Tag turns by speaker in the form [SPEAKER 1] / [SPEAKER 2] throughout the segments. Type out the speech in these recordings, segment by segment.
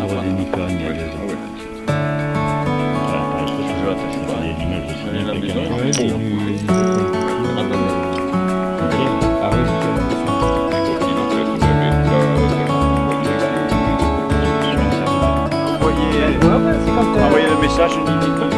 [SPEAKER 1] Bureau des Nikon il y a 2 ans.
[SPEAKER 2] Envoyer le message, c'était une connerie.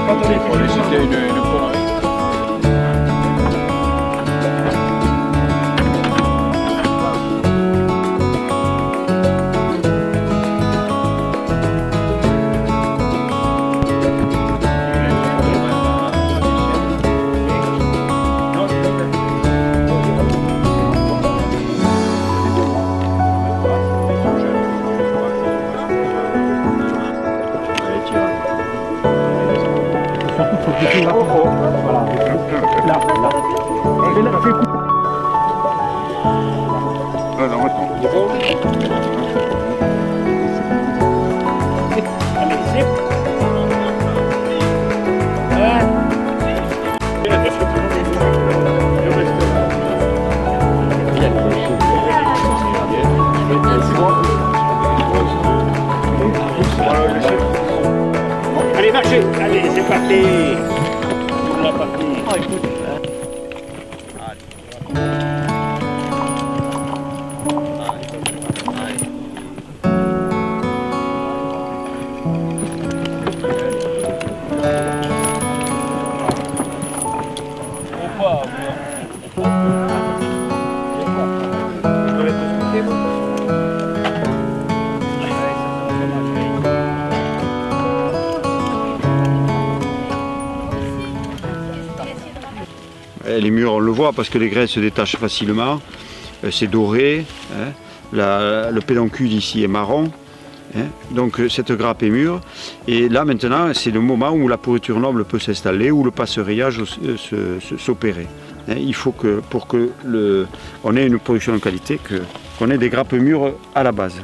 [SPEAKER 3] Allez, marchez! Allez, c'est parti! On l'a parti! Oh, écoute!
[SPEAKER 2] Les murs, on le voit parce que les graines se détachent facilement, c'est doré, hein. Le pédoncule ici est marron, hein. Donc cette grappe est mûre. Et là maintenant, c'est le moment où la pourriture noble peut s'installer, où le passerillage s'opérer. Hein. Il faut que, pour que on ait une production de qualité, qu'on ait des grappes mûres à la base.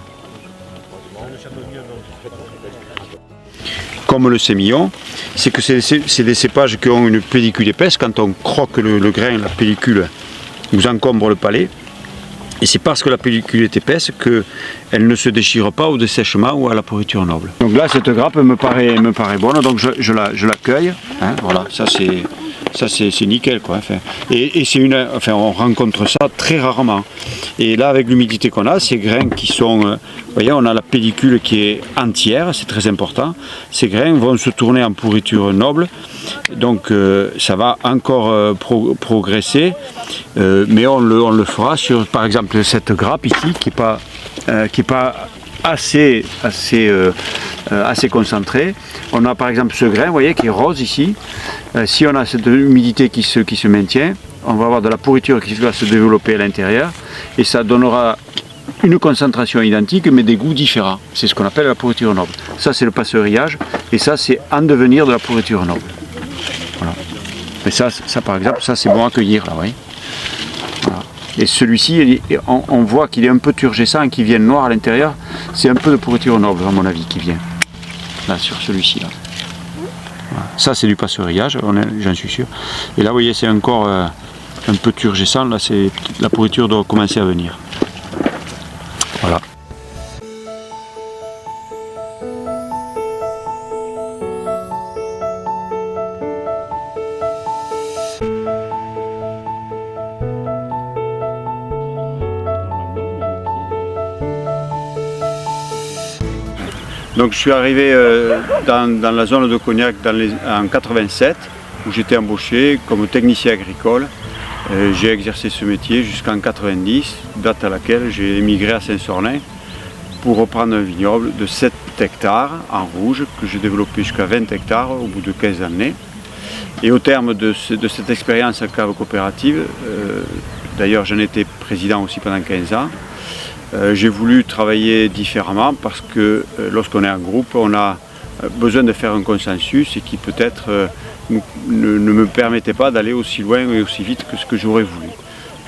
[SPEAKER 2] Comme le sémillon, c'est que c'est des cépages qui ont une pellicule épaisse. Quand on croque le grain, la pellicule nous encombre le palais. Et c'est parce que la pellicule est épaisse qu'elle ne se déchire pas au dessèchement ou à la pourriture noble. Donc là, cette grappe me paraît bonne, donc je la cueille. Hein, voilà, ça c'est nickel, quoi. Enfin, et on rencontre ça très rarement. Et là, avec l'humidité qu'on a, ces grains qui sont, vous voyez, on a la pellicule qui est entière, c'est très important. Ces grains vont se tourner en pourriture noble, donc ça va encore progresser, mais on le fera sur, par exemple, cette grappe ici qui est pas assez concentré. On a par exemple ce grain, vous voyez, qui est rose ici. Si on a cette humidité qui se maintient, on va avoir de la pourriture qui va se développer à l'intérieur et ça donnera une concentration identique mais des goûts différents. C'est ce qu'on appelle la pourriture noble. Ça c'est le passerillage et ça c'est en devenir de la pourriture noble. Voilà. Et ça par exemple, ça c'est bon à cueillir là, vous voyez. Voilà. Et celui-ci, on voit qu'il est un peu turgescent et qu'il vient noir à l'intérieur. C'est un peu de pourriture noble, à mon avis, qui vient. Là, sur celui-ci. Là. Voilà. Ça, c'est du passerillage, j'en suis sûr. Et là, vous voyez, c'est encore un peu turgescent. Là, la pourriture doit commencer à venir. Voilà. Donc je suis arrivé dans la zone de Cognac en 87, où j'étais embauché comme technicien agricole. J'ai exercé ce métier jusqu'en 90, date à laquelle j'ai émigré à Saint-Sornin pour reprendre un vignoble de 7 hectares en rouge que j'ai développé jusqu'à 20 hectares au bout de 15 années. Et au terme de cette expérience en cave coopérative, d'ailleurs j'en étais président aussi pendant 15 ans, j'ai voulu travailler différemment parce que lorsqu'on est en groupe, on a besoin de faire un consensus et qui peut-être ne me permettait pas d'aller aussi loin et aussi vite que ce que j'aurais voulu.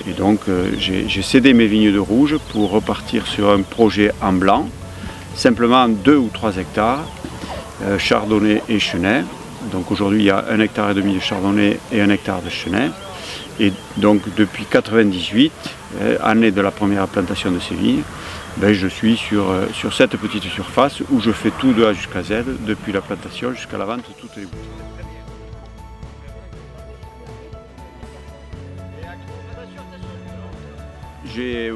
[SPEAKER 2] Et donc j'ai cédé mes vignes de rouge pour repartir sur un projet en blanc, simplement 2 ou 3 hectares, chardonnay et chenin. Donc aujourd'hui il y a 1,5 hectare de chardonnay et 1 hectare de chenin. Et donc depuis 1998, année de la première plantation de ces vignes, ben, je suis sur cette petite surface où je fais tout de A jusqu'à Z, depuis la plantation jusqu'à la vente de toutes les bouteilles.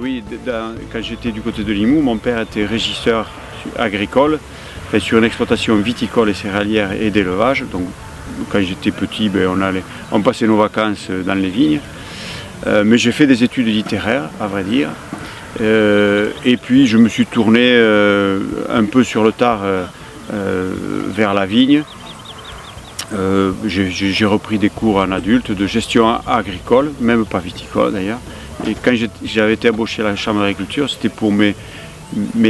[SPEAKER 2] Oui, quand j'étais du côté de Limoux, mon père était régisseur agricole, sur une exploitation viticole et céréalière et d'élevage. Donc quand j'étais petit, ben, on passait nos vacances dans les vignes. Mais j'ai fait des études littéraires, à vrai dire. Et puis je me suis tourné un peu sur le tard vers la vigne. J'ai repris des cours en adulte de gestion agricole, même pas viticole d'ailleurs. Et quand j'avais été embauché à la Chambre d'agriculture, c'était pour mes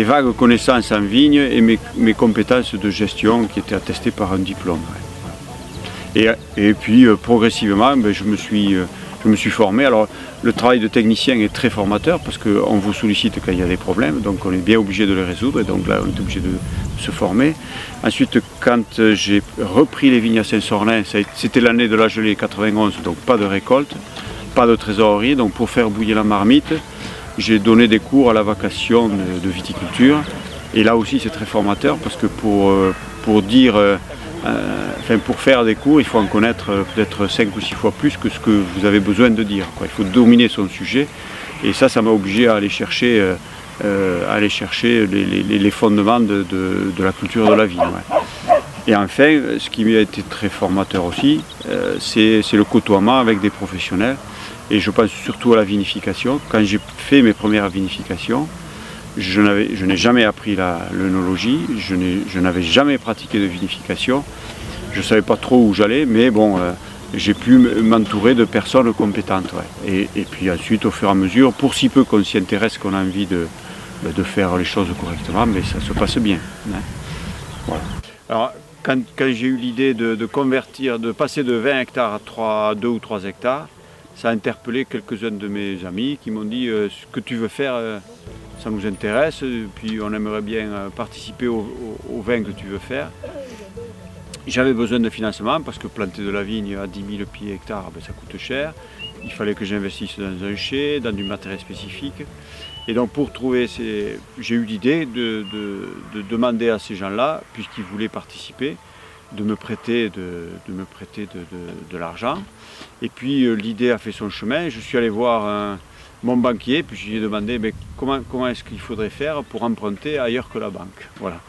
[SPEAKER 2] vagues connaissances en vigne et mes compétences de gestion qui étaient attestées par un diplôme. Et puis progressivement, ben, je me suis formé. Alors le travail de technicien est très formateur parce qu'on vous sollicite quand il y a des problèmes, donc on est bien obligé de les résoudre, et donc là on est obligé de se former. Ensuite, quand j'ai repris les vignes à Saint-Sornin, c'était l'année de la gelée 91, donc pas de récolte, pas de trésorerie, donc pour faire bouillir la marmite, j'ai donné des cours à la vacation de viticulture, et là aussi c'est très formateur parce que pour faire des cours, il faut en connaître peut-être 5 ou 6 fois plus que ce que vous avez besoin de dire, quoi. Il faut dominer son sujet, et ça m'a obligé à aller chercher les fondements de la culture de la vigne. Ouais. Et enfin, ce qui m'a été très formateur aussi, c'est le côtoiement avec des professionnels, et je pense surtout à la vinification. Quand j'ai fait mes premières vinifications, je n'ai jamais appris l'œnologie, je n'avais jamais pratiqué de vinification, je ne savais pas trop où j'allais, mais bon, j'ai pu m'entourer de personnes compétentes. Ouais. Et puis ensuite, au fur et à mesure, pour si peu qu'on s'y intéresse, qu'on a envie de faire les choses correctement, mais ça se passe bien. Hein. Voilà. Alors, quand j'ai eu l'idée de convertir, de passer de 20 hectares à 2 ou 3 hectares, ça a interpellé quelques-uns de mes amis qui m'ont dit ce que tu veux faire, ça nous intéresse, puis on aimerait bien participer au vin que tu veux faire. J'avais besoin de financement parce que planter de la vigne à 10 000 pieds hectares, ben, ça coûte cher. Il fallait que j'investisse dans un chai, dans du matériel spécifique. Et donc pour trouver j'ai eu l'idée de demander à ces gens-là, puisqu'ils voulaient participer, de me prêter de l'argent. Et puis l'idée a fait son chemin. Je suis allé voir mon banquier, puis je lui ai demandé mais comment est-ce qu'il faudrait faire pour emprunter ailleurs que la banque. Voilà.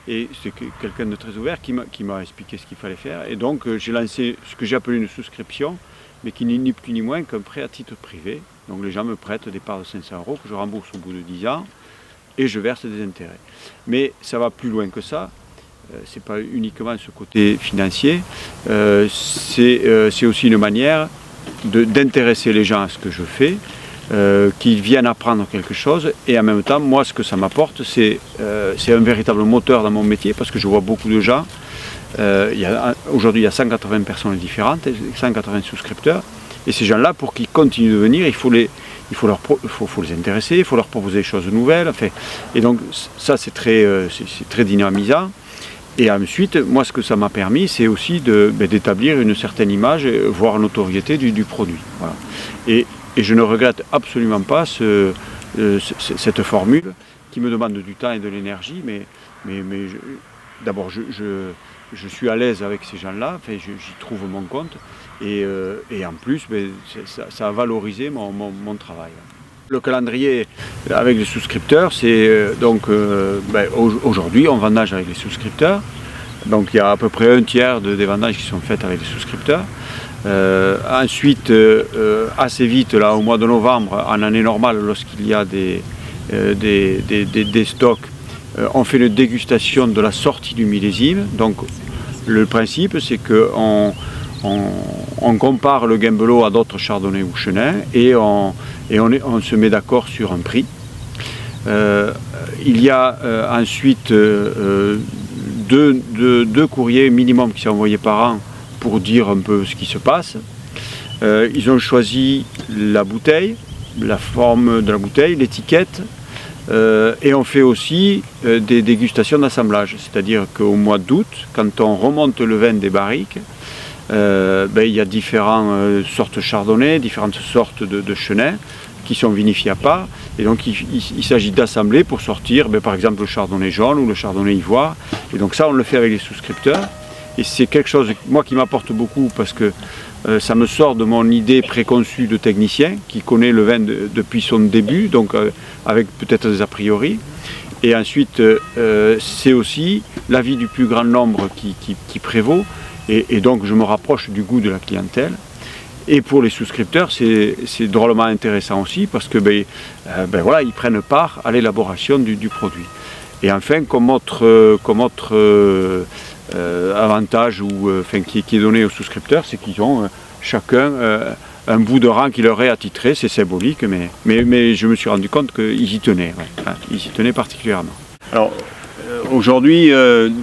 [SPEAKER 2] Et c'est quelqu'un de très ouvert qui m'a expliqué ce qu'il fallait faire. Et donc j'ai lancé ce que j'ai appelé une souscription, mais qui n'est ni plus ni moins qu'un prêt à titre privé. Donc les gens me prêtent des parts de 500 € que je rembourse au bout de 10 ans et je verse des intérêts. Mais ça va plus loin que ça. Ce n'est pas uniquement ce côté financier. C'est aussi une manière d'intéresser les gens à ce que je fais, qu'ils viennent apprendre quelque chose. Et en même temps, moi, ce que ça m'apporte, c'est un véritable moteur dans mon métier parce que je vois beaucoup de gens. Aujourd'hui, il y a 180 personnes différentes, 180 souscripteurs. Et ces gens-là, pour qu'ils continuent de venir, il faut les intéresser, il faut leur proposer des choses nouvelles. Enfin, et donc ça, c'est très dynamisant. Et ensuite, moi, ce que ça m'a permis, c'est aussi d'établir une certaine image, voire notoriété du produit. Voilà. Et je ne regrette absolument pas cette formule qui me demande du temps et de l'énergie, mais d'abord, je suis à l'aise avec ces gens-là, enfin, j'y trouve mon compte, et en plus, ça a valorisé mon travail. Le calendrier avec les souscripteurs, c'est aujourd'hui on vendange avec les souscripteurs, donc il y a à peu près un tiers des vendanges qui sont faites avec les souscripteurs. Ensuite, assez vite, là, au mois de novembre, en année normale, lorsqu'il y a des stocks, on fait une dégustation de la sortie du millésime. Donc le principe, c'est qu'on compare le Gembelot à d'autres chardonnays ou chenins et on se met d'accord sur un prix. Il y a ensuite deux courriers minimum qui sont envoyés par an pour dire un peu ce qui se passe. Ils ont choisi la bouteille, la forme de la bouteille, l'étiquette, et on fait aussi des dégustations d'assemblage. C'est-à-dire qu'au mois d'août, quand on remonte le vin des barriques, il y a différentes sortes chardonnay, différentes sortes de chenins qui sont vinifiés à part. Et donc il s'agit d'assembler pour sortir par exemple le chardonnay jaune ou le chardonnay ivoire. Et donc ça on le fait avec les souscripteurs. Et c'est quelque chose moi qui m'apporte beaucoup parce que ça me sort de mon idée préconçue de technicien qui connaît le vin depuis son début, donc avec peut-être des a priori. Et ensuite c'est aussi l'avis du plus grand nombre qui prévaut. Et donc je me rapproche du goût de la clientèle. Et pour les souscripteurs, c'est drôlement intéressant aussi parce que voilà, ils prennent part à l'élaboration du produit. Et enfin, comme autre avantage qui est donné aux souscripteurs, c'est qu'ils ont chacun un bout de rang qui leur est attitré, c'est symbolique, mais je me suis rendu compte qu'ils y tenaient, ils y tenaient particulièrement. Alors aujourd'hui,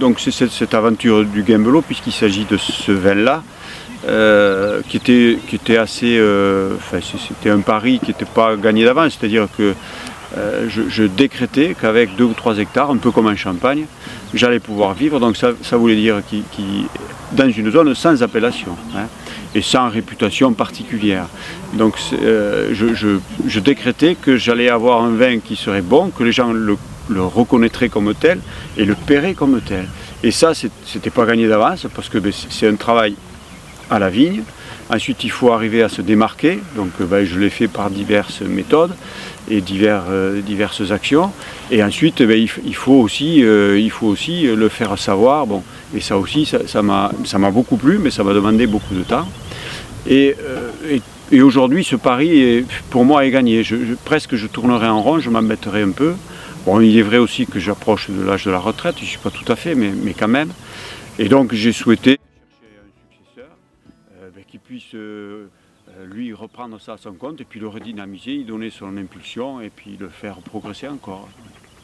[SPEAKER 2] donc c'est cette aventure du Gimbelot, puisqu'il s'agit de ce vin-là, qui était assez, c'était un pari qui n'était pas gagné d'avance, c'est-à-dire que je décrétais qu'avec 2 ou 3 hectares, un peu comme en Champagne, j'allais pouvoir vivre, donc ça voulait dire dans une zone sans appellation, et sans réputation particulière. Donc je décrétais que j'allais avoir un vin qui serait bon, que les gens le reconnaîtraient comme tel et le paieraient comme tel. Et ça, c'était pas gagné d'avance parce que c'est un travail à la vigne. Ensuite, il faut arriver à se démarquer. Donc, je l'ai fait par diverses méthodes et diverses actions. Et ensuite, il faut aussi le faire savoir. Bon, et ça aussi, ça m'a beaucoup plu, mais ça m'a demandé beaucoup de temps. Et aujourd'hui, ce pari, pour moi, est gagné. Presque, je tournerai en rond, je m'embêterai un peu. Bon, il est vrai aussi que j'approche de l'âge de la retraite, je ne suis pas tout à fait, mais quand même. Et donc, j'ai souhaité qui puisse lui reprendre ça à son compte et puis le redynamiser, y donner son impulsion et puis le faire progresser encore.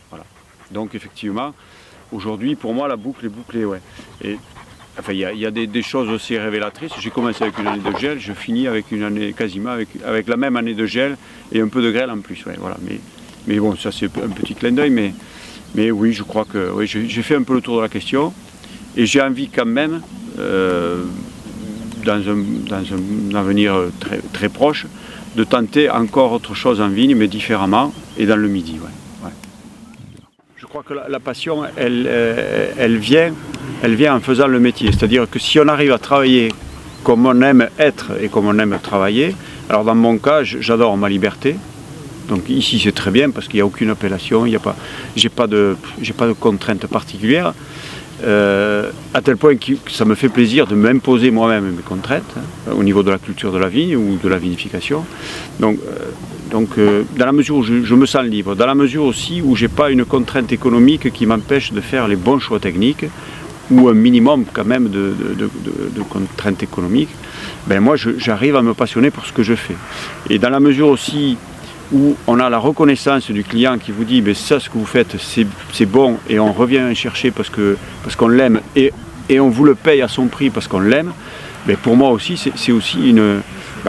[SPEAKER 2] Voilà. Donc effectivement, aujourd'hui pour moi la boucle est bouclée. Ouais. Et, enfin, il y a des choses aussi révélatrices. J'ai commencé avec une année de gel, je finis avec une année quasiment avec la même année de gel et un peu de grêle en plus. Ouais, voilà. Mais bon, ça c'est un petit clin d'œil, mais oui, je crois que oui, j'ai fait un peu le tour de la question et j'ai envie quand même dans un avenir très, très proche, de tenter encore autre chose en vigne, mais différemment, et dans le Midi. Ouais. Je crois que la passion, elle vient en faisant le métier. C'est-à-dire que si on arrive à travailler comme on aime être et comme on aime travailler, alors dans mon cas, j'adore ma liberté. Donc ici c'est très bien parce qu'il n'y a aucune appellation, j'ai pas de contraintes particulières. À tel point que ça me fait plaisir de m'imposer moi-même mes contraintes au niveau de la culture de la vigne ou de la vinification. Donc dans la mesure où je me sens libre, dans la mesure aussi où je n'ai pas une contrainte économique qui m'empêche de faire les bons choix techniques ou un minimum quand même de contraintes économiques, moi j'arrive à me passionner pour ce que je fais. Et dans la mesure aussi où on a la reconnaissance du client qui vous dit ça ce que vous faites c'est bon et on revient chercher parce qu'on l'aime et on vous le paye à son prix parce qu'on l'aime, pour moi aussi c'est aussi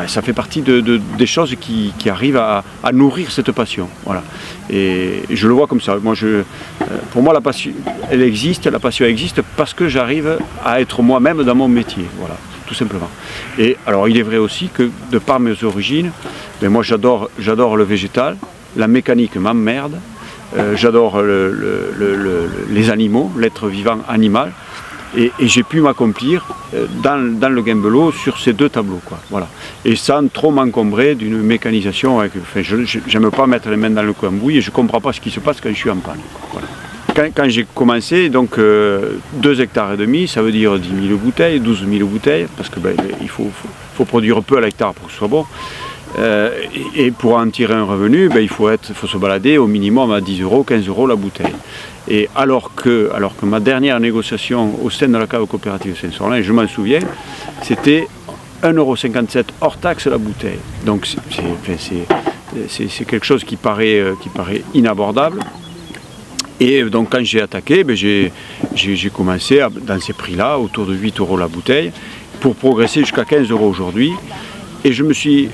[SPEAKER 2] ça fait partie des choses qui arrivent à nourrir cette passion. Voilà. Et je le vois comme ça. Pour moi la passion existe parce que j'arrive à être moi-même dans mon métier. Voilà. Tout simplement. Et alors il est vrai aussi que de par mes origines, moi j'adore le végétal, la mécanique m'emmerde, j'adore les animaux, l'être vivant animal, et j'ai pu m'accomplir dans le Gimbelot sur ces 2 tableaux. Voilà. Et sans trop m'encombrer d'une mécanisation. Je n'aime pas mettre les mains dans le cambouis et je ne comprends pas ce qui se passe quand je suis en panne. Voilà. Quand j'ai commencé, donc 2 hectares et demi, ça veut dire 10 000 bouteilles, 12 000 bouteilles, parce que il faut produire peu à l'hectare pour que ce soit bon. Et pour en tirer un revenu, il faut se balader au minimum à 10 €, 15 € la bouteille. Et alors que ma dernière négociation au sein de la cave coopérative Saint-Sorlin, je m'en souviens, c'était 1,57 € hors taxe la bouteille. Donc c'est quelque chose qui paraît inabordable. Et donc quand j'ai attaqué, j'ai commencé dans ces prix-là, autour de 8 € la bouteille, pour progresser jusqu'à 15 € aujourd'hui. Et je me suis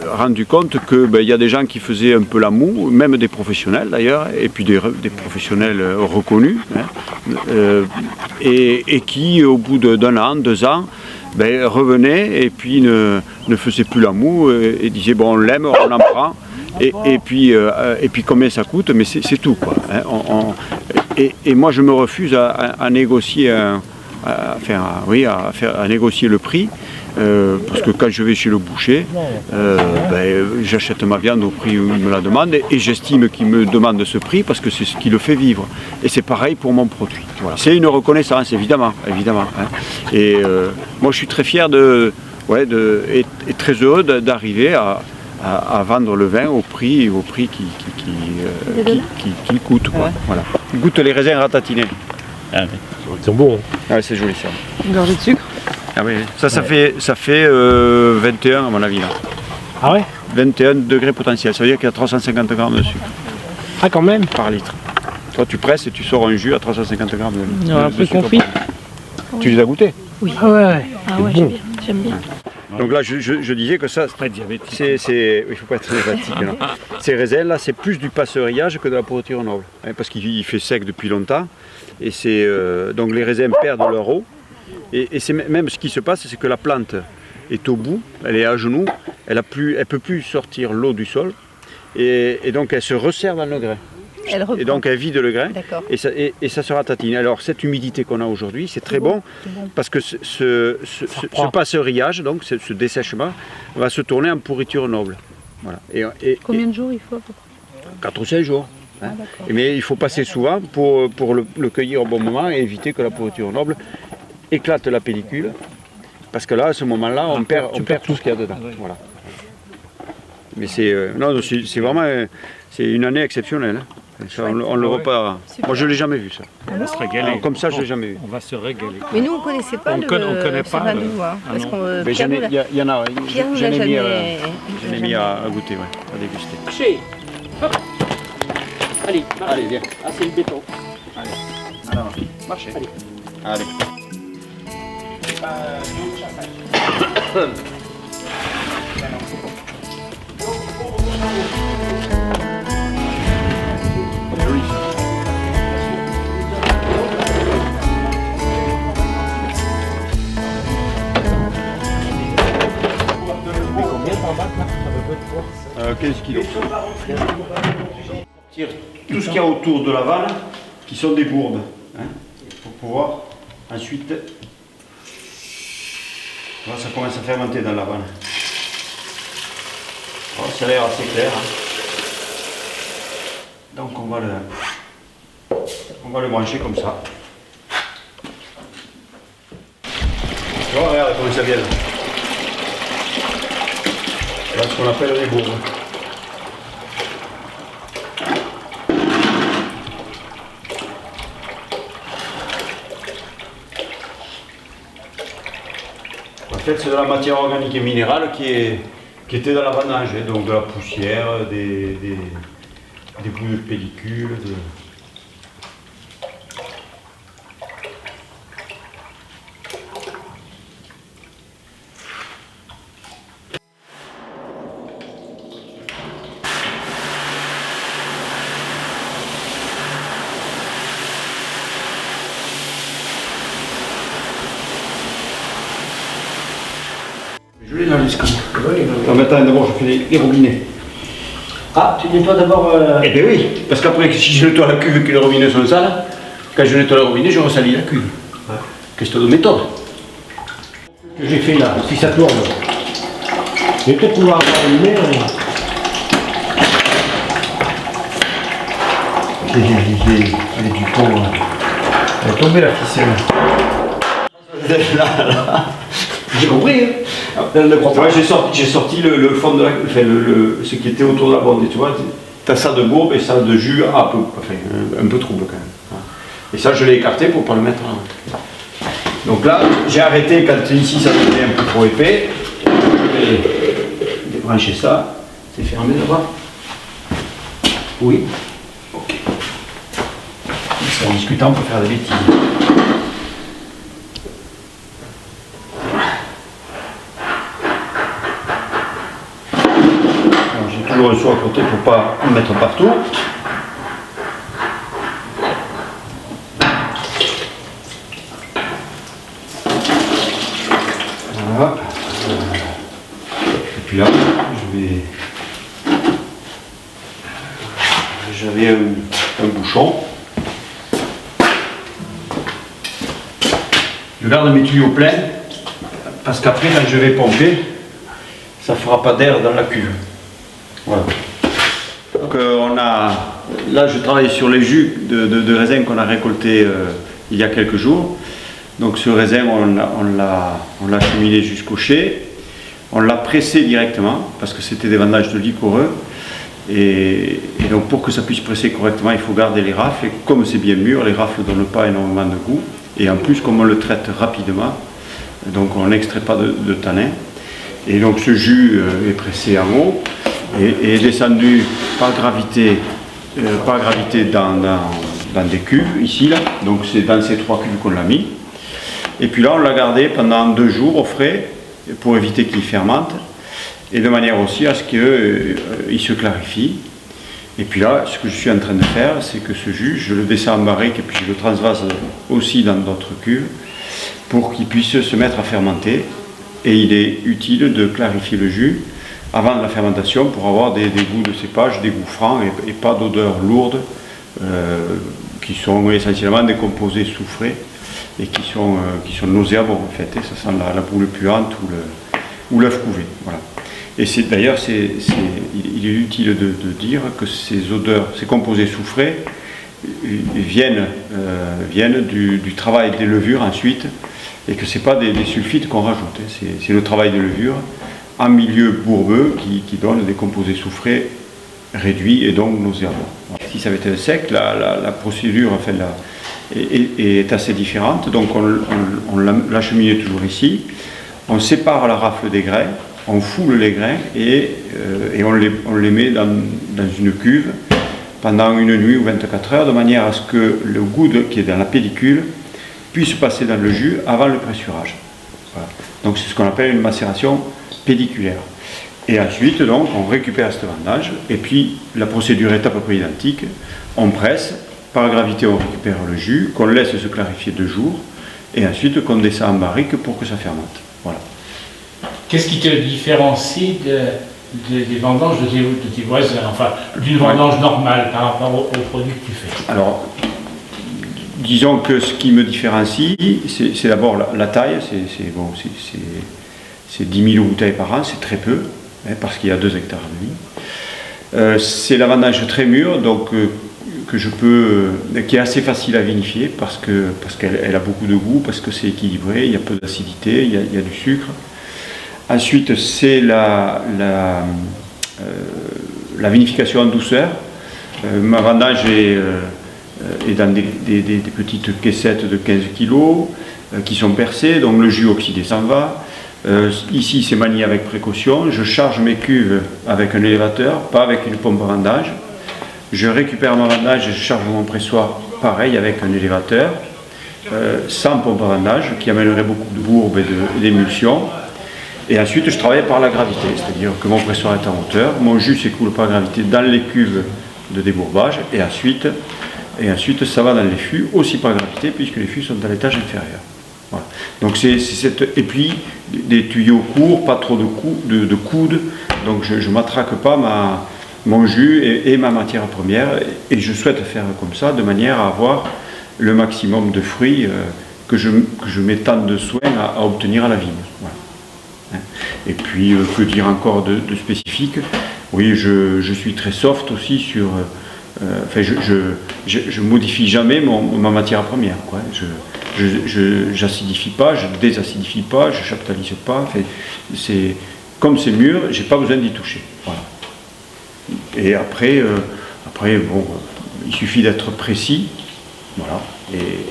[SPEAKER 2] rendu compte qu'il y a des gens qui faisaient un peu la moue, même des professionnels d'ailleurs, et puis des professionnels reconnus, et qui au bout d'1 an, 2 ans, revenaient et puis ne faisaient plus la moue et disaient bon on l'aime, on en prend. et puis combien ça coûte, mais c'est tout, quoi. Hein. Et moi je me refuse à négocier à négocier le prix, parce que quand je vais chez le boucher, j'achète ma viande au prix où il me la demande, et j'estime qu'il me demande ce prix parce que c'est ce qui le fait vivre. Et c'est pareil pour mon produit. Voilà. C'est une reconnaissance, évidemment. Hein. Et moi je suis très fier et très heureux d'arriver à vendre le vin au prix qu'il coûte. Quoi. Voilà. Il goûte les raisins ratatinés.
[SPEAKER 1] Ah, ils sont bons. Hein.
[SPEAKER 2] Ah, c'est joli ça.
[SPEAKER 4] Une gorgée de sucre.
[SPEAKER 2] Ah oui, ça fait 21 à mon avis là.
[SPEAKER 1] Ah ouais?
[SPEAKER 2] 21 degrés potentiels, ça veut dire qu'il y a 350 grammes de sucre.
[SPEAKER 1] Ah quand même?
[SPEAKER 2] Par litre. Toi tu presses et tu sors un jus à 350 grammes de
[SPEAKER 1] un peu confit.
[SPEAKER 2] Tu les as goûtés?
[SPEAKER 4] Oui.
[SPEAKER 1] Ah ouais.
[SPEAKER 4] Ah ouais,
[SPEAKER 1] bon.
[SPEAKER 4] j'aime bien.
[SPEAKER 2] Donc là je disais que ça,
[SPEAKER 1] Pas diabétique.
[SPEAKER 2] il ne faut pas être diabétique. Non. Ces raisins là c'est plus du passeurillage que de la pourriture noble. Hein, parce qu'il fait sec depuis longtemps. Et donc les raisins perdent leur eau. Et c'est même ce qui se passe, c'est que la plante est au bout, elle est à genoux, elle ne peut plus sortir l'eau du sol, et donc elle se resserre dans le grain. Et donc elle vide le grain, et ça se ratatine. Alors cette humidité qu'on a aujourd'hui, c'est très bon, parce que ce passeurillage, donc ce dessèchement, va se tourner en pourriture noble. Voilà.
[SPEAKER 4] Combien de jours il faut?
[SPEAKER 2] 4 ou 5 jours. Hein. Mais il faut passer souvent pour le cueillir au bon moment et éviter que la pourriture noble éclate la pellicule, parce que là, à ce moment-là, on perd tout ce qu'il y a dedans. Oui. Voilà. Mais c'est vraiment c'est une année exceptionnelle. Hein. Ça, on le repart. Moi, je ne l'ai jamais vu ça.
[SPEAKER 1] On va se régaler.
[SPEAKER 2] Alors, comme ça, je ne l'ai jamais vu.
[SPEAKER 1] On va se régaler.
[SPEAKER 4] Mais nous, on ne connaissait pas
[SPEAKER 1] on connaît pas
[SPEAKER 4] Savadou, hein, parce qu'on
[SPEAKER 2] il y en a. J'en ai mis à goûter, à déguster.
[SPEAKER 3] Marchez. Hop. Allez, viens. Ah, c'est le béton.
[SPEAKER 2] Allez. Alors, marchez. Allez. Euh, 15 kilos. Tout ce qu'il y a autour de la vanne, qui sont des bourbes, hein, pour pouvoir ensuite. Là, ça commence à fermenter dans la vanne. Alors, ça a l'air assez clair. Hein. Donc on va le brancher comme ça. Tu vois, regarde comment ça vient. Voilà ce qu'on appelle les bourbes. En fait, c'est de la matière organique et minérale qui était dans la vanage, hein, donc de la poussière, des bouts de pellicule. Je l'ai dans l'escabeau. Non, mais attends, d'abord je fais les robinets.
[SPEAKER 3] Ah, tu nettoies d'abord.
[SPEAKER 2] Eh bien oui, parce qu'après, si je nettoie la cuve et que les robinets sont sales, quand je nettoie le robinet, je ressalis la cuve. Ouais. Question de méthode.
[SPEAKER 3] Que j'ai fait là, si ça tourne. Je vais peut-être pouvoir allumer.
[SPEAKER 2] J'ai du pot. Elle est tombée la ficelle. Là.
[SPEAKER 3] J'ai compris, hein.
[SPEAKER 2] Ouais, j'ai sorti le fond de ce qui était autour de la bande. Et tu vois, t'as ça de bourbe et ça de jus un peu trouble quand même. Et ça, je l'ai écarté pour ne pas le mettre en. Donc là, j'ai arrêté quand ici ça devenait un peu trop épais. Je vais débrancher ça. C'est fermé là-bas. Oui. Ok. En discutant, on peut faire des bêtises. Toujours un seau à côté pour ne pas en mettre partout. Voilà. Et puis là, je vais
[SPEAKER 3] bouchon. Je garde mes tuyaux pleins parce qu'après quand je vais pomper, ça ne fera pas d'air dans la cuve. Voilà. Donc là je travaille sur les jus de raisin qu'on a récolté il y a quelques jours. Donc ce raisin on l'a cheminé jusqu'au chai, on l'a pressé directement parce que c'était des vendages de liquoreux. Et donc pour que ça puisse presser correctement, il faut garder les rafles. Et comme c'est bien mûr, les rafles ne donnent pas énormément de goût. Et en plus, comme on le traite rapidement, donc on n'extrait pas de tanin. Et donc ce jus est pressé en haut et est descendu par gravité dans des cuves, ici, là. Donc c'est dans ces 3 cuves qu'on l'a mis. Et puis là, on l'a gardé pendant 2 jours au frais pour éviter qu'il fermente. Et de manière aussi à ce qu'il se clarifie. Et puis là, ce que je suis en train de faire, c'est que ce jus, je le descends en barrique et puis je le transvase aussi dans d'autres cuves pour qu'il puisse se mettre à fermenter. Et il est utile de clarifier le jus avant la fermentation pour avoir des goûts de cépage, des goûts francs et pas d'odeurs lourdes qui sont essentiellement des composés soufrés et qui sont nauséabonds en fait. Et ça sent la poule puante ou l'œuf couvé. Voilà. Et d'ailleurs, il est utile de dire que ces odeurs, ces composés soufrés viennent du travail des levures ensuite, et que ce n'est pas des sulfites qu'on rajoute, c'est le travail des levures en milieu bourbeux qui donne des composés soufrés réduits et donc nauséabonds. Si ça avait été sec, la procédure enfin, est assez différente, donc on l'achemine toujours ici, on sépare la rafle des grains, on foule les grains et on les met dans une cuve pendant une nuit ou 24 heures de manière à ce que le goût qui est dans la pellicule puisse passer dans le jus avant le pressurage. Voilà. Donc c'est ce qu'on appelle une macération pelliculaire. Et ensuite donc on récupère ce vendage et puis la procédure est à peu près identique. On presse, par gravité on récupère le jus, qu'on laisse se clarifier 2 jours et ensuite qu'on descend en barrique pour que ça fermente. Voilà.
[SPEAKER 5] Qu'est-ce qui te différencie des vendanges de tes voisins, enfin d'une vendange normale par rapport aux produits que tu fais?
[SPEAKER 3] Alors, disons que ce qui me différencie, c'est d'abord la taille, c'est 10 000 bouteilles par an, c'est très peu, hein, parce qu'il y a 2,5 hectares. C'est la vendange très mûre, donc qui est assez facile à vinifier, parce qu'elle a beaucoup de goût, parce que c'est équilibré, il y a peu d'acidité, il y a du sucre. Ensuite, c'est la vinification en douceur. Ma vendange est dans des petites caissettes de 15 kg qui sont percées, donc le jus oxydé s'en va. Ici, c'est manié avec précaution. Je charge mes cuves avec un élévateur, pas avec une pompe à vendage. Je récupère ma vendage et je charge mon pressoir, pareil, avec un élévateur, sans pompe à vendage, qui amènerait beaucoup de bourbe et d'émulsion. Et ensuite, je travaille par la gravité, c'est-à-dire que mon pressoir est en hauteur, mon jus s'écoule par gravité dans les cuves de débourbage, et ensuite ça va dans les fûts, aussi par gravité, puisque les fûts sont à l'étage inférieur. Voilà. Donc et puis des tuyaux courts, pas trop de coudes, donc je ne matraque pas mon jus et ma matière première, et je souhaite faire comme ça, de manière à avoir le maximum de fruits que je mets tant de soin à obtenir à la vigne. Voilà. Et puis, que dire encore de spécifique? Oui, je suis très soft aussi sur... enfin, je modifie jamais ma matière première, quoi. Je n'acidifie pas, je ne désacidifie pas, je ne chaptalise pas. Enfin, comme c'est mûr, je n'ai pas besoin d'y toucher. Voilà. Et après, bon, il suffit d'être précis, voilà,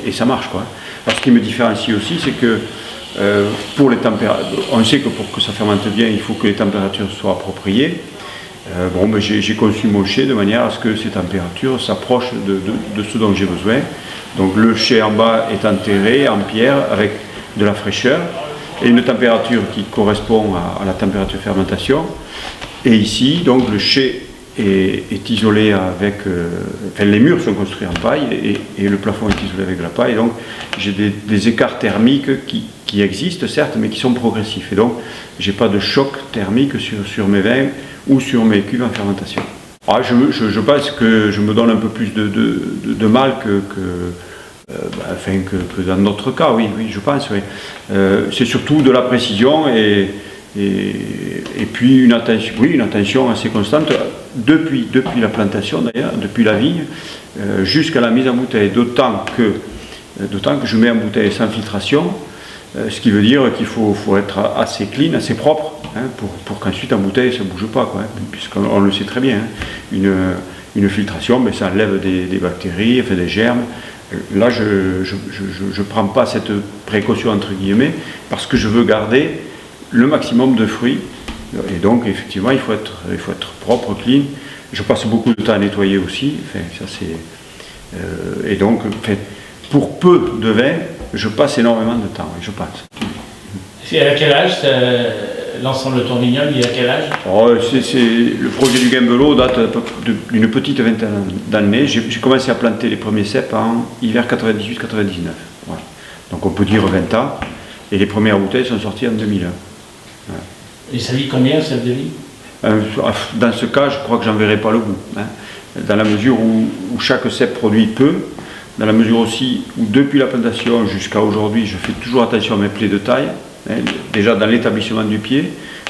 [SPEAKER 3] et ça marche, quoi. Alors, ce qui me différencie aussi, c'est que pour les températures, on sait que pour que ça fermente bien, il faut que les températures soient appropriées. Bon, mais j'ai conçu mon chai de manière à ce que ces températures s'approchent de ce dont j'ai besoin. Donc le chai en bas est enterré en pierre avec de la fraîcheur et une température qui correspond à la température de fermentation. Et ici, donc le chai est isolé avec... enfin, les murs sont construits en paille et le plafond est isolé avec de la paille. Et donc j'ai des écarts thermiques qui existent certes, mais qui sont progressifs. Et donc j'ai pas de choc thermique sur mes vins ou sur mes cuves en fermentation. Je pense que je me donne un peu plus de mal que dans notre cas, oui, je pense. Oui. C'est surtout de la précision et puis une attention assez constante depuis la plantation d'ailleurs, depuis la vigne, jusqu'à la mise en bouteille. D'autant que je mets en bouteille sans filtration, ce qui veut dire qu'il faut être assez clean, assez propre, hein, pour qu'ensuite en bouteille ça ne bouge pas, quoi, hein, puisqu'on le sait très bien. Hein, une filtration, mais ça enlève des bactéries, enfin des germes. Là, je ne prends pas cette précaution entre guillemets parce que je veux garder le maximum de fruits. Et donc, effectivement, il faut être propre, clean. Je passe beaucoup de temps à nettoyer aussi. Enfin, ça c'est. Et donc, enfin, pour peu de vin, je passe énormément de temps. Je passe.
[SPEAKER 5] C'est à quel âge l'ensemble de ton vignoble, il est à quel âge?
[SPEAKER 3] Le projet du Gembelot date d'une petite vingtaine d'années. J'ai commencé à planter les premiers cèpes en hiver 98-99. Voilà. Donc on peut dire 20 ans. Et les premières bouteilles sont sorties en 2001. Voilà.
[SPEAKER 5] Et ça vit combien, celle de vie?
[SPEAKER 3] Dans ce cas, je crois que j'en verrai pas le bout. Hein. Dans la mesure où chaque cep produit peu, dans la mesure aussi où depuis la plantation jusqu'à aujourd'hui, je fais toujours attention à mes plaies de taille. Hein, déjà dans l'établissement du pied,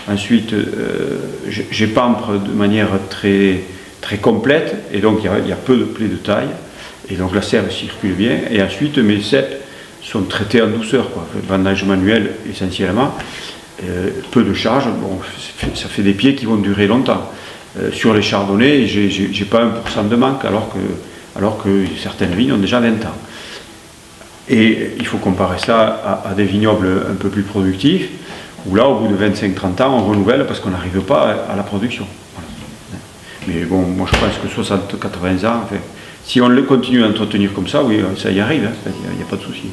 [SPEAKER 3] ensuite j'épampre de manière très, très complète et donc il y a peu de plaies de taille et donc la sève circule bien et ensuite mes cèpes sont traités en douceur, quoi, vendage manuel essentiellement, peu de charge, bon, ça fait des pieds qui vont durer longtemps. Sur les chardonnays, j'ai pas 1% de manque alors que certaines vignes ont déjà 20 ans. Et il faut comparer ça à des vignobles un peu plus productifs, où là, au bout de 25-30 ans, on renouvelle parce qu'on n'arrive pas à la production. Voilà. Mais bon, moi je pense que 60-80 ans, enfin, si on le continue à entretenir comme ça, oui, ça y arrive, hein, il n'y a pas de souci.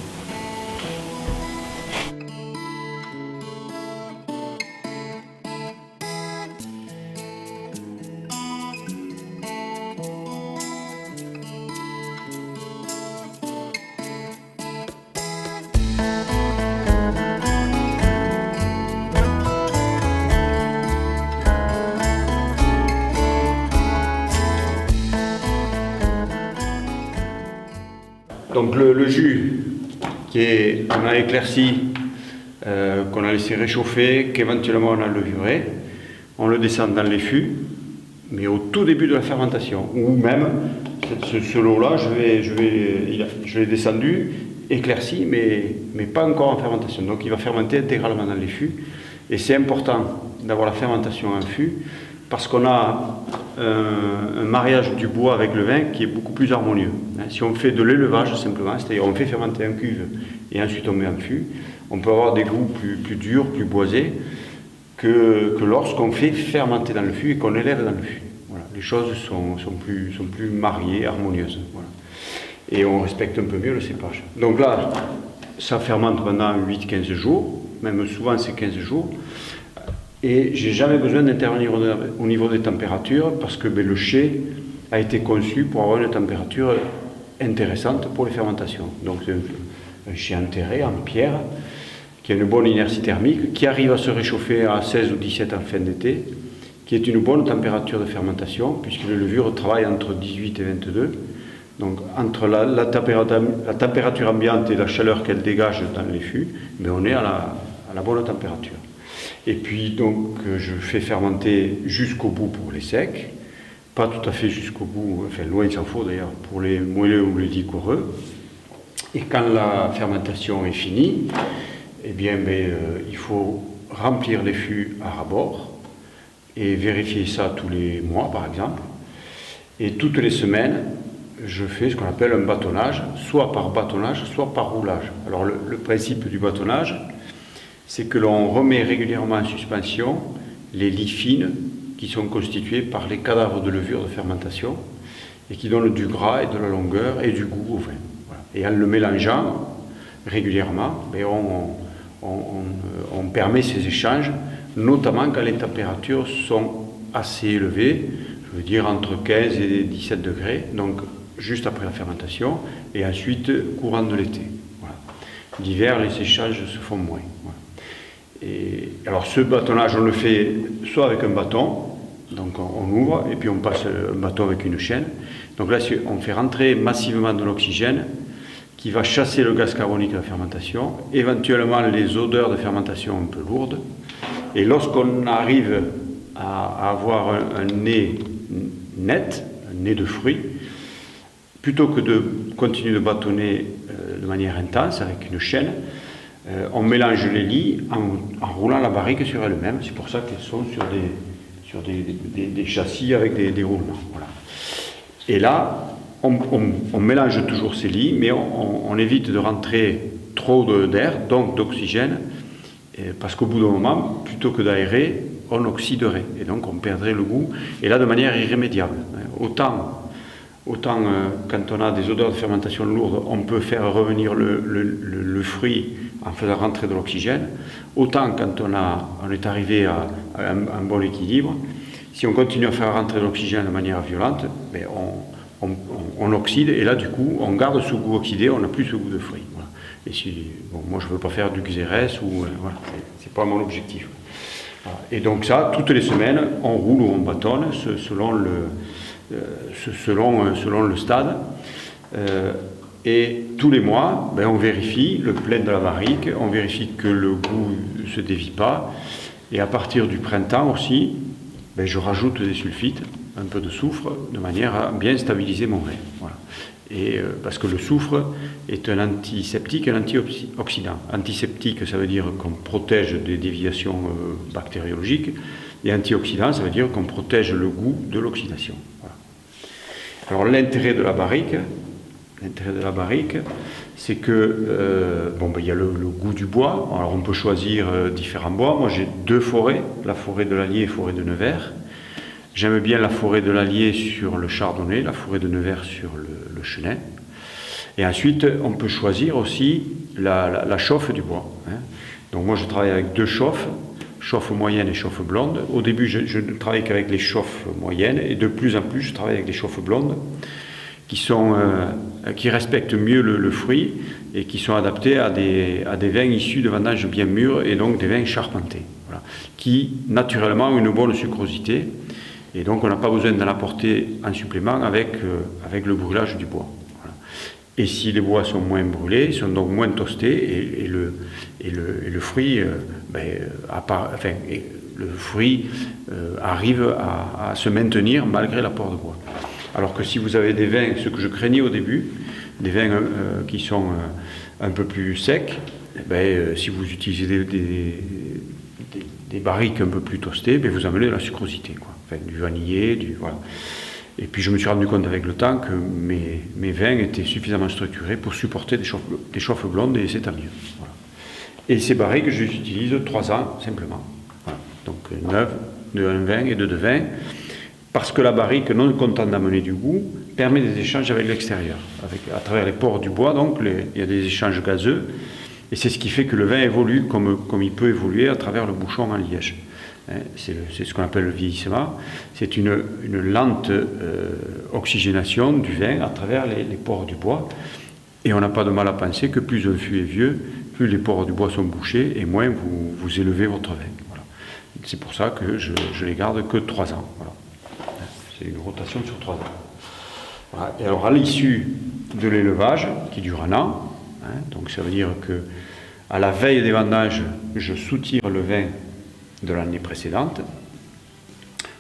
[SPEAKER 3] Donc le jus qu'on a éclairci, qu'on a laissé réchauffer, qu'éventuellement on a levuré, on le descend dans les fûts, mais au tout début de la fermentation. Ou même, ce lot-là, je l'ai descendu, éclairci, mais pas encore en fermentation. Donc il va fermenter intégralement dans les fûts. Et c'est important d'avoir la fermentation en fût, parce qu'on a un mariage du bois avec le vin qui est beaucoup plus harmonieux. Si on fait de l'élevage simplement, c'est-à-dire on fait fermenter en cuve et ensuite on met en fût, on peut avoir des goûts plus durs, plus boisés que lorsqu'on fait fermenter dans le fût et qu'on élève dans le fût. Voilà. Les choses sont plus mariées, harmonieuses. Voilà. Et on respecte un peu mieux le cépage. Donc là, ça fermente pendant 8-15 jours, même souvent c'est 15 jours. Et j'ai jamais besoin d'intervenir au niveau des températures parce que le chai a été conçu pour avoir une température intéressante pour les fermentations. Donc c'est un chai enterré en pierre qui a une bonne inertie thermique, qui arrive à se réchauffer à 16 ou 17 en fin d'été, qui est une bonne température de fermentation puisque les levures travaillent entre 18 et 22. Donc entre la température ambiante et la chaleur qu'elle dégage dans les fûts, mais on est à la bonne température. Et puis donc je fais fermenter jusqu'au bout pour les secs, pas tout à fait jusqu'au bout, enfin loin il s'en faut d'ailleurs, pour les moelleux ou les liquoreux. Et quand la fermentation est finie, eh bien il faut remplir les fûts à ras-bord et vérifier ça tous les mois par exemple. Et toutes les semaines, je fais ce qu'on appelle un bâtonnage, soit par bâtonnage, soit par roulage. Alors le principe du bâtonnage, c'est que l'on remet régulièrement en suspension les lies fines qui sont constituées par les cadavres de levure de fermentation et qui donnent du gras et de la longueur et du goût au vin. Voilà. Et en le mélangeant régulièrement, on permet ces échanges, notamment quand les températures sont assez élevées, je veux dire entre 15 et 17 degrés, donc juste après la fermentation, et ensuite courant de l'été. Voilà. L'hiver, les échanges se font moins. Voilà. Et alors ce bâtonnage, on le fait soit avec un bâton, Donc on ouvre et puis on passe un bateau avec une chaîne. Donc là, on fait rentrer massivement de l'oxygène qui va chasser le gaz carbonique de la fermentation, éventuellement les odeurs de fermentation un peu lourdes. Et lorsqu'on arrive à avoir un nez net, un nez de fruits, plutôt que de continuer de bâtonner de manière intense avec une chaîne, on mélange les lits en roulant la barrique sur elle-même. C'est pour ça qu'elles sont sur des châssis avec des roulements. Voilà. Et là, on mélange toujours ces lits, mais on évite de rentrer trop d'air, donc d'oxygène, parce qu'au bout d'un moment, plutôt que d'aérer, on oxyderait, et donc on perdrait le goût, et là de manière irrémédiable. Autant quand on a des odeurs de fermentation lourdes, on peut faire revenir le fruit en faisant rentrer de l'oxygène, autant quand on est arrivé à un bon équilibre, si on continue à faire rentrer de l'oxygène de manière violente, ben on oxyde, et là du coup on garde ce goût oxydé, on n'a plus ce goût de fruit. Voilà. Et moi je ne veux pas faire du Xérès, voilà, c'est pas mon objectif. Voilà. Et donc ça, toutes les semaines, on roule ou on bâtonne selon le stade. Et tous les mois, on vérifie le plein de la barrique, on vérifie que le goût ne se dévie pas. Et à partir du printemps aussi, je rajoute des sulfites, un peu de soufre, de manière à bien stabiliser mon vin. Voilà. Et parce que le soufre est un antiseptique et un antioxydant. Antiseptique, ça veut dire qu'on protège des déviations bactériologiques, et antioxydant, ça veut dire qu'on protège le goût de l'oxydation. Voilà. Alors l'intérêt de la barrique, c'est que il y a le goût du bois. Alors on peut choisir différents bois. Moi j'ai 2 forêts, la forêt de l'Allier et la forêt de Nevers. J'aime bien la forêt de l'Allier sur le chardonnay, la forêt de Nevers sur le chenin. Et ensuite, on peut choisir aussi la chauffe du bois. Hein. Donc moi, je travaille avec 2 chauffes, chauffe moyenne et chauffe blonde. Au début, je ne travaille qu'avec les chauffes moyennes, et de plus en plus, je travaille avec des chauffes blondes qui respectent mieux le fruit et qui sont adaptés à des vins issus de vendanges bien mûres, et donc des vins charpentés, voilà, qui naturellement ont une bonne sucrosité. Et donc on n'a pas besoin d'en apporter en supplément avec le brûlage du bois. Voilà. Et si les bois sont moins brûlés, ils sont donc moins toastés, et le fruit, le fruit arrive à se maintenir malgré l'apport de bois. Alors que si vous avez des vins, ce que je craignais au début, des vins qui sont un peu plus secs, si vous utilisez des barriques un peu plus toastées, vous amenez de la sucrosité, quoi. Enfin, du vanillé, voilà. Et puis je me suis rendu compte avec le temps que mes vins étaient suffisamment structurés pour supporter des chauffes blondes, et c'est tant mieux. Voilà. Et ces barriques, je les utilise 3 ans simplement. Voilà. Donc 9 de 1 vin et 2 de vin, parce que la barrique, non content d'amener du goût, permet des échanges avec l'extérieur. À travers les pores du bois, donc il y a des échanges gazeux, et c'est ce qui fait que le vin évolue comme il peut évoluer à travers le bouchon en liège. C'est ce qu'on appelle le vieillissement. C'est une lente oxygénation du vin à travers les pores du bois. Et on n'a pas de mal à penser que plus un fût est vieux, plus les pores du bois sont bouchés, et moins vous élevez votre vin. Voilà. C'est pour ça que je les garde que 3 ans. Voilà. C'est une rotation sur 3 ans. Voilà. Et alors à l'issue de l'élevage, qui dure 1 an, donc ça veut dire que à la veille des vendanges, je soutire le vin de l'année précédente.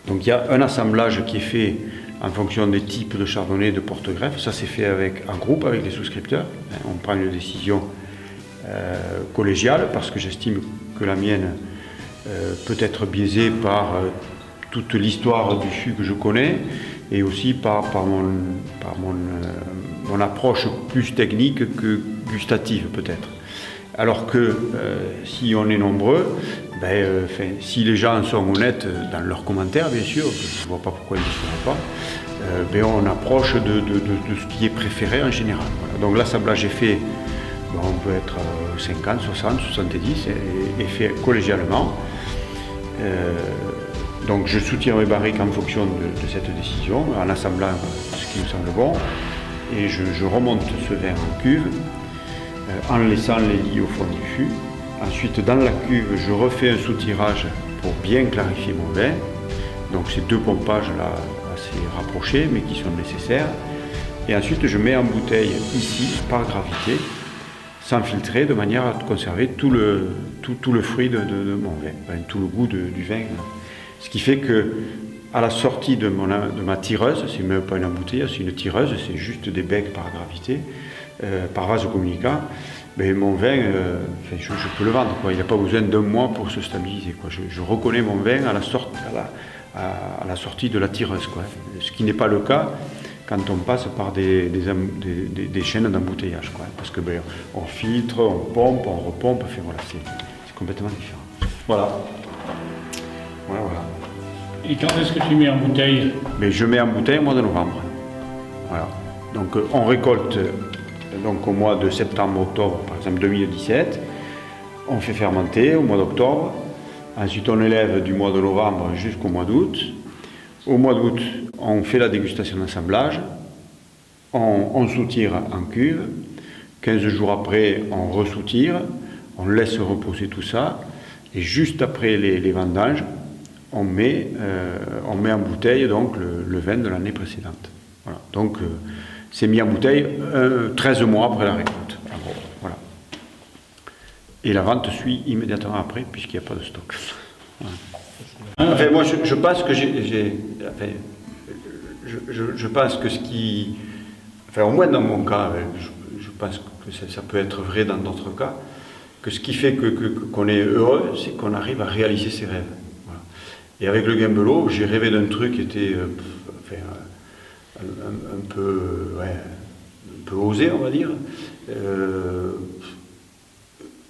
[SPEAKER 3] Donc il y a un assemblage qui est fait en fonction des types de chardonnay et de porte-greffe. Ça c'est fait en groupe avec les souscripteurs. On prend une décision collégiale, parce que j'estime que la mienne peut être biaisée par toute l'histoire du fût que je connais, et aussi par mon approche plus technique que gustative peut-être. Alors que si on est nombreux, si les gens sont honnêtes dans leurs commentaires, bien sûr, je ne vois pas pourquoi ils ne le feront pas, on approche de ce qui est préféré en général. Voilà. Donc l'assemblage est fait, on peut être 50, 60, 70, et fait collégialement. Donc je soutiens mes barriques en fonction de cette décision, en assemblant ce qui me semble bon, et je remonte ce vin en cuve, en laissant les lits au fond du fût. Ensuite, dans la cuve, je refais un soutirage pour bien clarifier mon vin. Donc c'est 2 pompages là assez rapprochés mais qui sont nécessaires. Et ensuite je mets en bouteille ici par gravité, sans filtrer, de manière à conserver tout le fruit de mon vin, enfin, tout le goût du vin. Ce qui fait que à la sortie de ma tireuse, c'est même pas une embouteillage, c'est une tireuse, c'est juste des becs par gravité, par vase communicant, mais mon vin, je peux le vendre, quoi. Il n'a pas besoin d'1 mois pour se stabiliser, quoi. Je reconnais mon vin à la sortie de la tireuse, quoi. Ce qui n'est pas le cas quand on passe par des chaînes d'embouteillage, quoi. Parce que on filtre, on pompe, on repompe, enfin, voilà, c'est complètement différent. Voilà. Voilà.
[SPEAKER 5] Et quand est-ce que tu mets en bouteille?
[SPEAKER 3] Mais je mets en bouteille au mois de novembre. Voilà. Donc on récolte donc, au mois de septembre-octobre, par exemple 2017. On fait fermenter au mois d'octobre. Ensuite on élève du mois de novembre jusqu'au mois d'août. Au mois d'août, on fait la dégustation d'assemblage. On soutire en cuve. 15 jours après, on ressoutire. On laisse reposer tout ça. Et juste après les vendanges, on met en bouteille donc, le vin de l'année précédente. Voilà. Donc c'est mis en bouteille 13 mois après la récolte. En gros. Voilà. Et la vente suit immédiatement après puisqu'il n'y a pas de stock. Voilà. Enfin, moi je pense que je pense que ce qui... Enfin au moins dans mon cas, je pense que ça peut être vrai dans d'autres cas, que ce qui fait qu'on est heureux, c'est qu'on arrive à réaliser ses rêves. Et avec le Gimbelot, j'ai rêvé d'un truc qui était un peu osé, on va dire.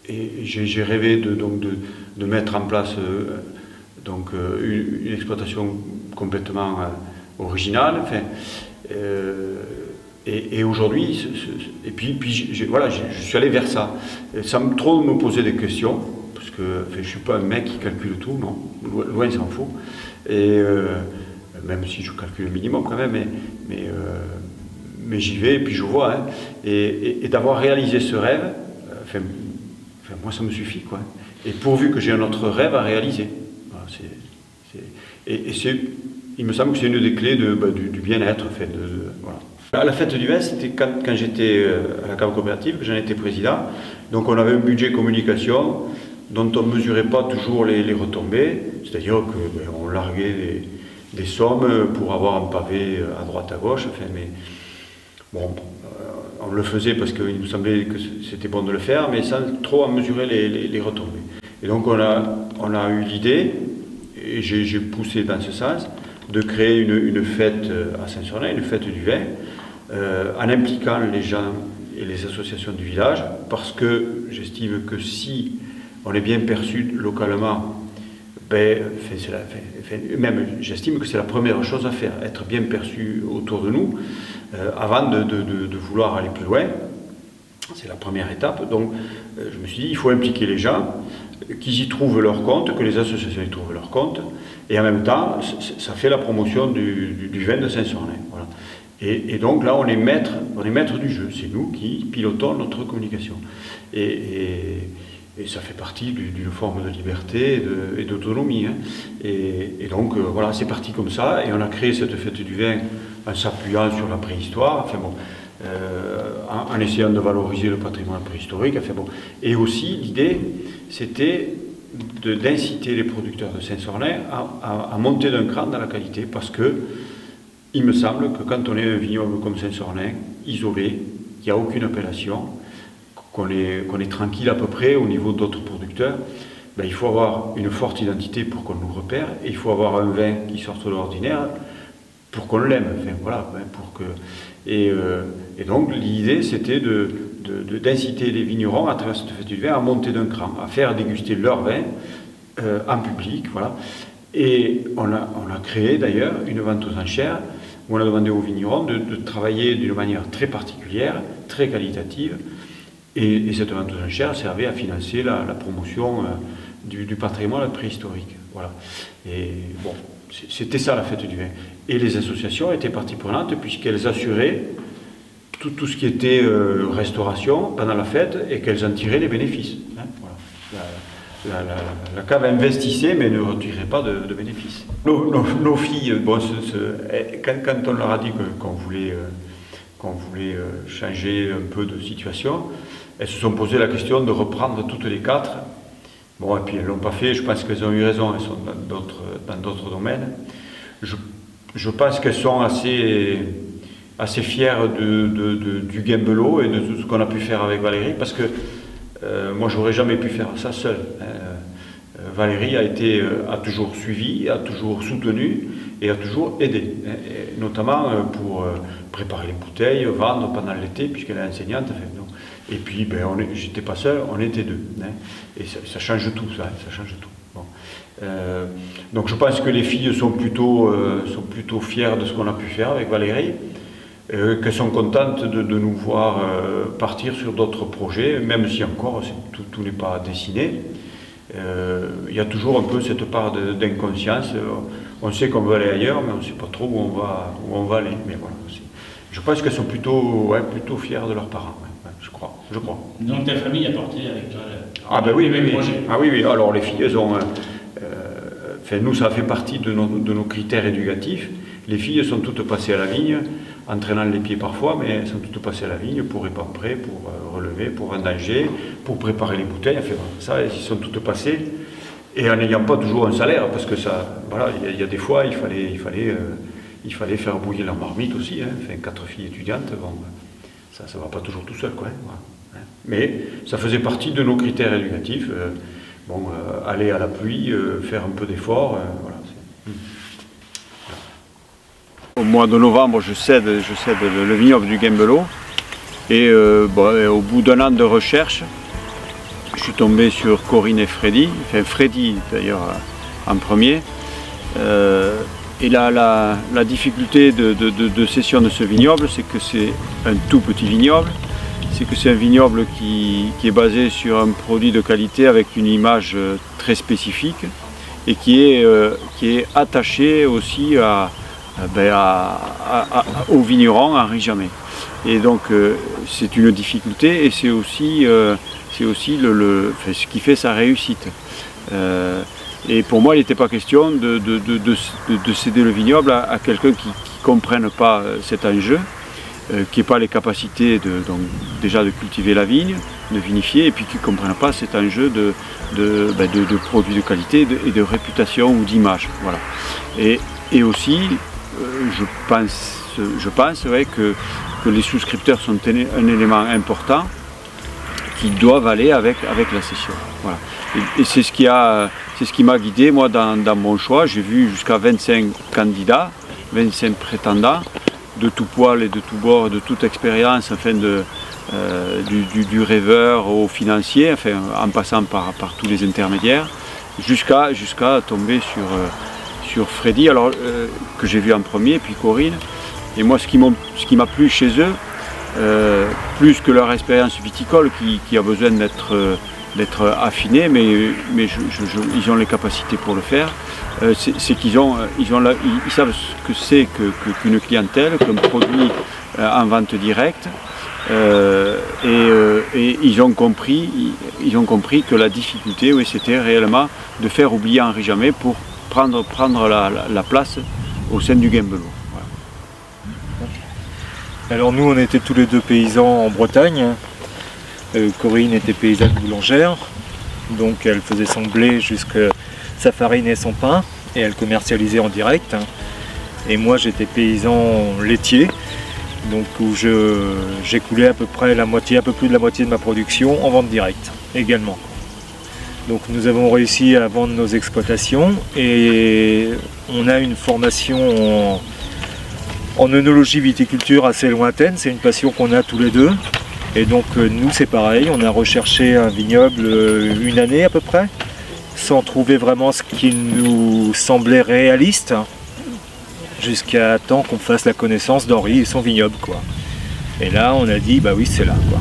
[SPEAKER 3] Et j'ai rêvé de mettre en place une exploitation complètement originale. Enfin, et aujourd'hui, je suis allé vers ça, sans trop me poser des questions. Parce que je ne suis pas un mec qui calcule tout, non, loin s'en faut. Et même si je calcule le minimum quand même, mais j'y vais et puis je vois. Hein. Et d'avoir réalisé ce rêve, moi ça me suffit, quoi. Et pourvu que j'ai un autre rêve à réaliser. Voilà, il me semble que c'est une des clés du bien-être. Voilà. À la fête du vin, c'était quand j'étais à la Cave coopérative, que j'en étais président. Donc on avait un budget communication dont on ne mesurait pas toujours les retombées, c'est-à-dire qu'on larguait des sommes pour avoir un pavé à droite à gauche, mais bon, on le faisait parce qu'il nous semblait que c'était bon de le faire, mais sans trop en mesurer les retombées. Et donc on a eu l'idée, et j'ai poussé dans ce sens, de créer une fête à Saint-Sornin, une fête du vin, en impliquant les gens et les associations du village, parce que j'estime que si on est bien perçu localement, même j'estime que c'est la première chose à faire, être bien perçu autour de nous, avant de vouloir aller plus loin. C'est la première étape. Donc je me suis dit, il faut impliquer les gens, qu'ils y trouvent leur compte, que les associations y trouvent leur compte, et en même temps, ça fait la promotion du vin de Saint-Sornin. Voilà. Et donc là, on est maître du jeu. C'est nous qui pilotons notre communication. Et ça fait partie d'une forme de liberté et d'autonomie. Hein. Et donc, voilà, c'est parti comme ça. Et on a créé cette fête du vin en s'appuyant sur la préhistoire, en essayant de valoriser le patrimoine préhistorique. Et aussi, l'idée, c'était d'inciter les producteurs de Saint-Sornin à monter d'un cran dans la qualité, parce que il me semble que quand on est un vignoble comme Saint-Sornin, isolé, il n'y a aucune appellation, qu'on est tranquille à peu près au niveau d'autres producteurs, il faut avoir une forte identité pour qu'on nous repère, et il faut avoir un vin qui sorte de l'ordinaire pour qu'on l'aime. Et donc l'idée, c'était d'inciter les vignerons à travers cette fête du vin à monter d'un cran, à faire déguster leur vin en public. Voilà. Et on a créé d'ailleurs une vente aux enchères où on a demandé aux vignerons de travailler d'une manière très particulière, très qualitative. Et cette vente aux enchères servait à financer la promotion du patrimoine préhistorique. Voilà. Et bon, c'était ça la fête du vin. Et les associations étaient partie prenante puisqu'elles assuraient tout ce qui était restauration pendant la fête et qu'elles en tiraient les bénéfices. Hein, voilà. la cave investissait mais ne retirait pas de bénéfices. Nos filles, bon, quand on leur a dit qu'on voulait changer un peu de situation, elles se sont posé la question de reprendre toutes les 4. Bon, et puis elles ne l'ont pas fait, je pense qu'elles ont eu raison, elles sont dans d'autres domaines. Je pense qu'elles sont assez fières du Gembelot et de tout ce qu'on a pu faire avec Valérie, parce que moi, j'aurais jamais pu faire ça seul. Valérie a toujours suivi, a toujours soutenu et a toujours aidé, notamment pour préparer les bouteilles, vendre pendant l'été, puisqu'elle est enseignante. Et puis, j'étais pas seul, on était 2. Et ça change tout, ça change tout. Bon. Donc, je pense que les filles sont plutôt fières de ce qu'on a pu faire avec Valérie. Qu'elles sont contentes de nous voir partir sur d'autres projets, même si encore tout n'est pas dessiné. Il y a toujours un peu cette part d'inconscience. On sait qu'on veut aller ailleurs, mais on ne sait pas trop où on va aller. Mais voilà, je pense qu'elles sont plutôt fières de leurs parents, je crois.
[SPEAKER 5] Donc ta famille a porté avec toi
[SPEAKER 3] le
[SPEAKER 5] projet.
[SPEAKER 3] Ah oui. Alors les filles, elles ont... nous, ça fait partie de nos critères éducatifs. Les filles sont toutes passées à la vigne, entraînant les pieds parfois, mais elles sont toutes passées à la vigne pour épamprer, pour relever, pour vendanger, pour préparer les bouteilles. Enfin, ça, elles y sont toutes passées. Et en n'ayant pas toujours un salaire, parce que ça, voilà, il y a des fois, il fallait faire bouillir leur marmite aussi. 4 filles étudiantes, bon, ça ne va pas toujours tout seul, quoi. Voilà. Mais ça faisait partie de nos critères éducatifs. Aller à la pluie, faire un peu d'effort, voilà.
[SPEAKER 2] Au mois de novembre, je cède le vignoble du Gembelot. Et au bout d'un an de recherche, je suis tombé sur Corinne et Freddy, Freddy d'ailleurs en premier. Et la difficulté de cession de ce vignoble, c'est que c'est un tout petit vignoble. C'est que c'est un vignoble qui est basé sur un produit de qualité avec une image très spécifique et qui est attaché aussi aux vignerons Henri Jamet. Et donc c'est une difficulté et c'est aussi ce qui fait sa réussite. Et pour moi, il n'était pas question de céder le vignoble à quelqu'un qui ne comprenne pas cet enjeu, qui n'ait pas les capacités déjà de cultiver la vigne, de vinifier, et puis qui ne comprenne pas cet enjeu de produits de qualité et de réputation ou d'image. Voilà. Et aussi, je pense que les souscripteurs sont un élément important qui doivent aller avec la cession. Voilà. Et c'est ce qui m'a guidé moi dans mon choix. J'ai vu jusqu'à 25 candidats, 25 prétendants, de tout poil et de tout bord, de toute expérience, du rêveur au financier, en passant par tous les intermédiaires, jusqu'à tomber sur Freddy, que j'ai vu en premier, puis Corinne. Et moi, ce qui m'a plu chez eux, plus que leur expérience viticole qui a besoin d'être affinée, mais ils ont les capacités pour le faire, c'est qu'ils ils savent ce que c'est qu'une clientèle, qu'un produit en vente directe, et ils ont compris que la difficulté, c'était réellement de faire oublier Henri Jamet pour prendre la place au sein du Gembelot. Voilà.
[SPEAKER 1] Alors nous, on était tous les 2 paysans en Bretagne. Corinne était paysanne boulangère, donc elle faisait son blé jusqu'à sa farine et son pain, et elle commercialisait en direct. Et moi, j'étais paysan laitier, donc où j'écoulais à peu près un peu plus de la moitié de ma production en vente directe également. Donc nous avons réussi à vendre nos exploitations et on a une formation en œnologie viticulture assez lointaine, c'est une passion qu'on a tous les 2. Et donc nous c'est pareil, on a recherché un vignoble une année à peu près, sans trouver vraiment ce qui nous semblait réaliste, jusqu'à temps qu'on fasse la connaissance d'Henri et son vignoble, quoi. Et là on a dit bah oui c'est là, quoi.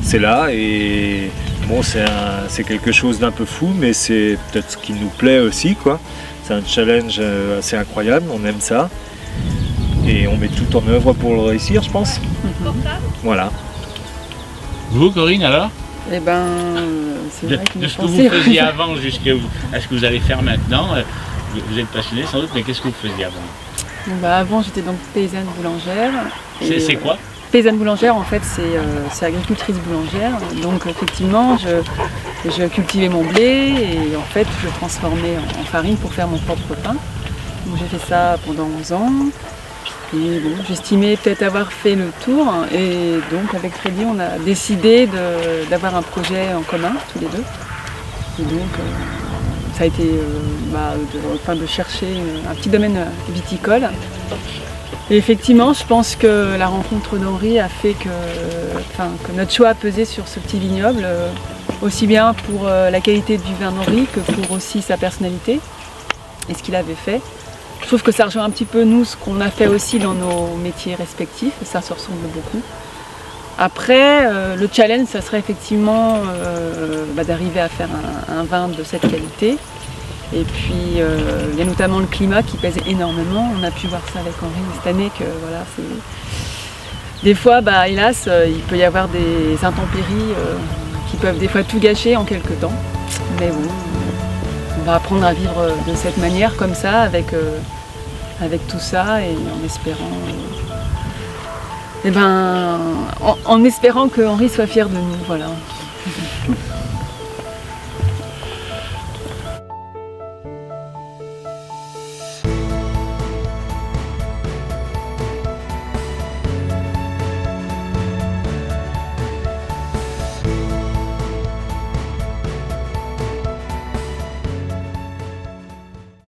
[SPEAKER 1] C'est là et bon c'est quelque chose d'un peu fou, mais c'est peut-être ce qui nous plaît aussi, quoi. C'est un challenge assez incroyable, on aime ça. Et on met tout en œuvre pour le réussir, je pense. Voilà.
[SPEAKER 5] Vous, Corinne, alors?
[SPEAKER 4] Eh ben, c'est
[SPEAKER 5] De,
[SPEAKER 4] vrai qu'il
[SPEAKER 5] de
[SPEAKER 4] y
[SPEAKER 5] ce que vous
[SPEAKER 4] pensait.
[SPEAKER 5] faisiez avant jusqu'à ce que vous allez faire maintenant, vous êtes passionné sans doute, mais qu'est-ce que vous faisiez avant?
[SPEAKER 4] Bon, bah, avant, j'étais donc paysanne boulangère. Et,
[SPEAKER 5] C'est quoi?
[SPEAKER 4] Paysanne boulangère, en fait, c'est agricultrice boulangère. Donc, effectivement, je cultivais mon blé et en fait, je le transformais en farine pour faire mon propre pain. Donc, j'ai fait ça pendant 11 ans. Et bon, j'estimais peut-être avoir fait le tour. Et donc, avec Freddy, on a décidé d'avoir un projet en commun, tous les deux. Et donc, ça a été de chercher un petit domaine viticole. Et effectivement, je pense que la rencontre d'Henri a fait que notre choix a pesé sur ce petit vignoble, aussi bien pour la qualité du vin d'Henri que pour aussi sa personnalité et ce qu'il avait fait. Je trouve que ça rejoint un petit peu nous, ce qu'on a fait aussi dans nos métiers respectifs, et ça se ressemble beaucoup. Après, le challenge, ça serait effectivement d'arriver à faire un vin de cette qualité. Et puis, il y a notamment le climat qui pèse énormément. On a pu voir ça avec Henri cette année, que voilà, des fois, hélas, il peut y avoir des intempéries qui peuvent des fois tout gâcher en quelques temps. Mais bon, on va apprendre à vivre de cette manière, comme ça, avec tout ça, et en espérant... en espérant que Henri soit fier de nous, voilà.